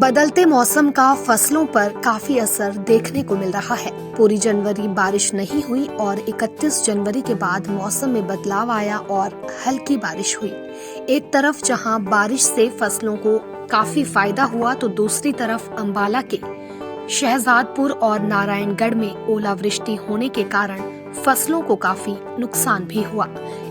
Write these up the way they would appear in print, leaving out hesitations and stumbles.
बदलते मौसम का फसलों पर काफी असर देखने को मिल रहा है। पूरी जनवरी बारिश नहीं हुई और 31 जनवरी के बाद मौसम में बदलाव आया और हल्की बारिश हुई। एक तरफ जहां बारिश से फसलों को काफी फायदा हुआ तो दूसरी तरफ अंबाला के शहजादपुर और नारायणगढ़ में ओलावृष्टि होने के कारण फसलों को काफी नुकसान भी हुआ।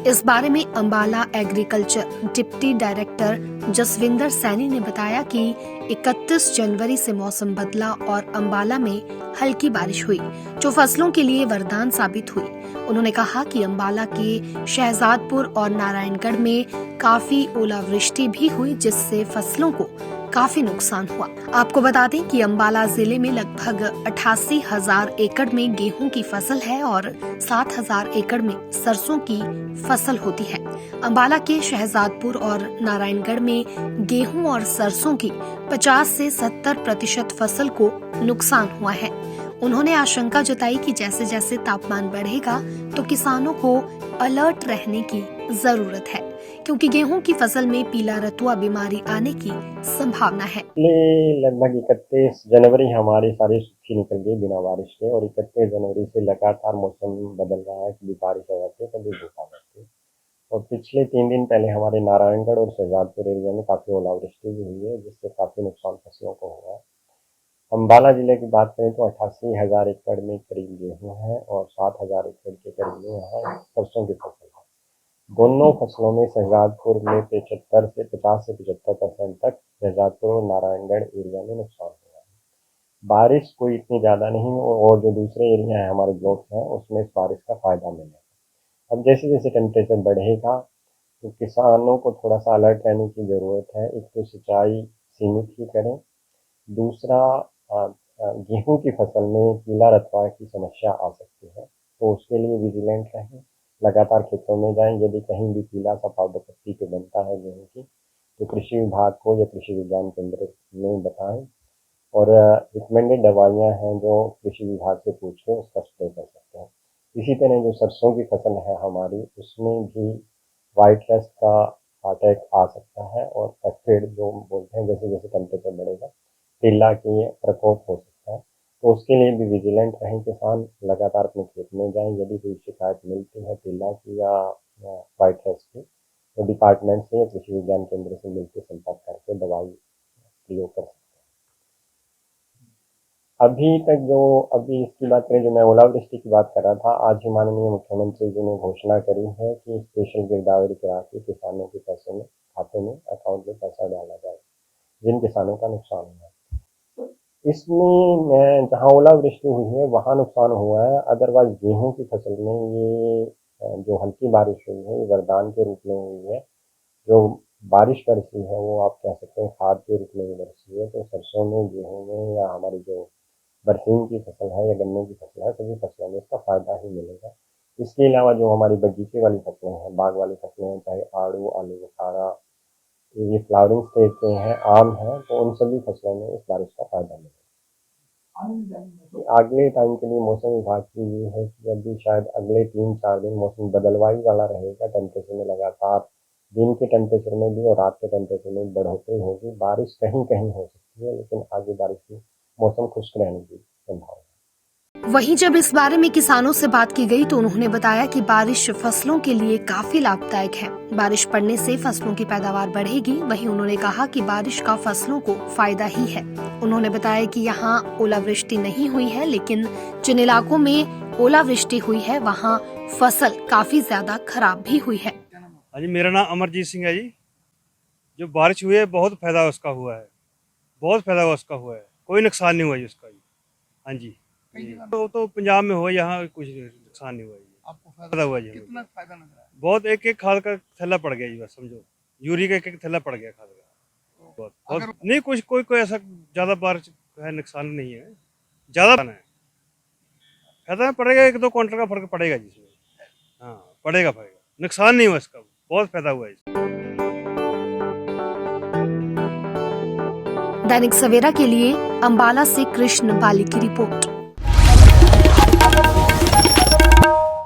इस बारे में Ambala agriculture deputy director Jaswinder Saini ने बताया कि 31 जनवरी से मौसम बदला और अंबाला में हल्की बारिश हुई, जो फसलों के लिए वरदान साबित हुई। उन्होंने कहा कि अंबाला के शहजादपुर और नारायणगढ़ में काफी ओलावृष्टि भी हुई, जिससे फसलों को काफी नुकसान हुआ। आपको बता दें कि अंबाला जिले में लगभग 88,000 एकड़ में गेहूं की फसल है और 7,000 एकड़ में सरसों की फसल होती है। अंबाला के शहजादपुर और नारायणगढ़ में गेहूं और सरसों की 50 से 70% फसल को नुकसान हुआ है। उन्होंने आशंका जताई कि जैसे जैसे तापमान बढ़ेगा तो किसानों को अलर्ट रहने की जरूरत है, क्योंकि गेहूं की फसल में पीला रतुआ बीमारी आने की संभावना है। लगभग 31 जनवरी हमारी सारी सूखी निकल गई बिना बारिश के, और 31 जनवरी से लगातार मौसम बदल रहा है। कभी बारिश हो जाती है, कभी धूप आ जाती है। और पिछले 3 दिन पहले हमारे नारायणगढ़ और शहजादपुर एरिया में काफी ओलावृष्टि भी हुई है, जिससे काफी नुकसान फसलों को हुआ है। अम्बाला जिले की बात करें तो 88,000 एकड़ में करीब गेहूं है और 7,000 एकड़ के करीब में यहाँ सरसों की फसल है। दोनों फसलों में शहजादपुर में 75 से 50 से 75% तक शहजादपुर और नारायणगढ़ एरिया में नुकसान हुआ है। बारिश कोई इतनी ज्यादा नहीं, और जो दूसरे एरिया है हमारे ब्लॉक्स हैं उसमें इस बारिश का फायदा मिलेगा। अब जैसे जैसे टेम्परेचर बढ़ेगा तो किसानों को थोड़ा सा अलर्ट रहने की जरूरत है। एक तो सिंचाई सीमित ही करें, दूसरा गेहूं की फसल में पीला रतुआ की समस्या आ सकती है, तो उसके लिए विजिलेंट रहें। लगातार खेतों में जाएं, यदि कहीं भी पीला सा पाउडर पत्ती पे बनता है गेहूं की, तो कृषि विभाग को या कृषि विज्ञान केंद्र में बताएं। और रिकमेंडेड दवाइयां हैं जो कृषि विभाग से पूछ के उसका स्प्रे कर सकते हैं। इसी तरह जो सरसों की फसल है हमारी, उसमें भी व्हाइट रस्ट का अटैक आ सकता है, और एफिड जो बोलते हैं, जैसे जैसे टेम्परेचर बढ़ेगा टिल्ला की प्रकोप हो सकता है। तो उसके लिए भी विजिलेंट रहें किसान, लगातार अपने खेत में जाएं। यदि कोई शिकायत मिलती है टिल्ला की या व्हाइट रस्ट की, तो डिपार्टमेंट से या कृषि विज्ञान केंद्र से मिलकर संपर्क करके दवाई प्रयोग कर सकते हैं। अभी इसकी बात करें, जो मैं ओलावृष्टि की बात कर रहा था, आज ही माननीय मुख्यमंत्री जी ने घोषणा करी है कि स्पेशल गिरदावरी की राशि किसानों के पैसे में खाते में अकाउंट में पैसा डाला जाए जिन किसानों का नुकसान हुआ है। इसमें जहाँ ओलावृष्टि हुई है वहाँ नुकसान हुआ है, अदरवाइज गेहूं की फसल में ये जो हल्की बारिश हुई है ये वरदान के रूप में हुई है। जो बारिश बरसी है वो आप कह सकते हैं खाद के रूप में बरसी है। तो सरसों में, गेहूं में, या हमारी जो बरसीन की फसल है या गन्ने की फसल है, सभी फसलों में इसका फायदा ही मिलेगा। इसके अलावा जो हमारी बगीचे वाली फसलें हैं, बाग वाली फसलें हैं, चाहे आड़ू, आलू बुखारा, ये फ्लावरिंग स्टेज पे हैं, आम है, तो उन सभी फसलों में इस बारिश का फायदा मिलेगा। अगले टाइम के लिए मौसम विभाग की ये है कि अभी शायद अगले 3-4 दिन मौसम बदलवाई वाला रहेगा। टेम्परेचर में लगातार दिन के टेम्परेचर में भी और रात के टेम्परेचर में बढ़ोतरी होगी। बारिश कहीं कहीं हो सकती है, लेकिन आगे बारिश की मौसम खुश्क रहने की संभावना। वहीं जब इस बारे में किसानों से बात की गई तो उन्होंने बताया कि बारिश फसलों के लिए काफी लाभदायक है। बारिश पड़ने से फसलों की पैदावार बढ़ेगी। वहीं उन्होंने कहा कि बारिश का फसलों को फायदा ही है। उन्होंने बताया कि यहाँ ओलावृष्टि नहीं हुई है, लेकिन जिन इलाकों में ओलावृष्टि हुई है वहाँ फसल काफी ज्यादा खराब भी हुई है। जी, मेरा नाम अमरजीत सिंह है जी। जो बारिश हुई है बहुत फायदा उसका हुआ है, बहुत फायदा उसका हुआ है, कोई नुकसान नहीं हुआ जी उसका जी। हाँ जी, तो पंजाब में हुआ, यहाँ कुछ नुकसान नहीं हुआ जी। आपको फायदा हुआ जी? कितना फायदा नजर आया? बहुत, एक खाद का थैला पड़ गया जी, बस समझो यूरिया का एक थैला पड़ गया खाद का। बहुत नहीं, कुछ कोई ऐसा ज्यादा बारिश है नुकसान नहीं है, ज्यादा है फायदा पड़ेगा, 1-2 क्विंटल का फर्क पड़ेगा जी इसमें। हाँ पड़ेगा, नुकसान नहीं हुआ इसका, बहुत फायदा हुआ है। दैनिक सवेरा के लिए अंबाला से कृष्ण बाली की रिपोर्ट।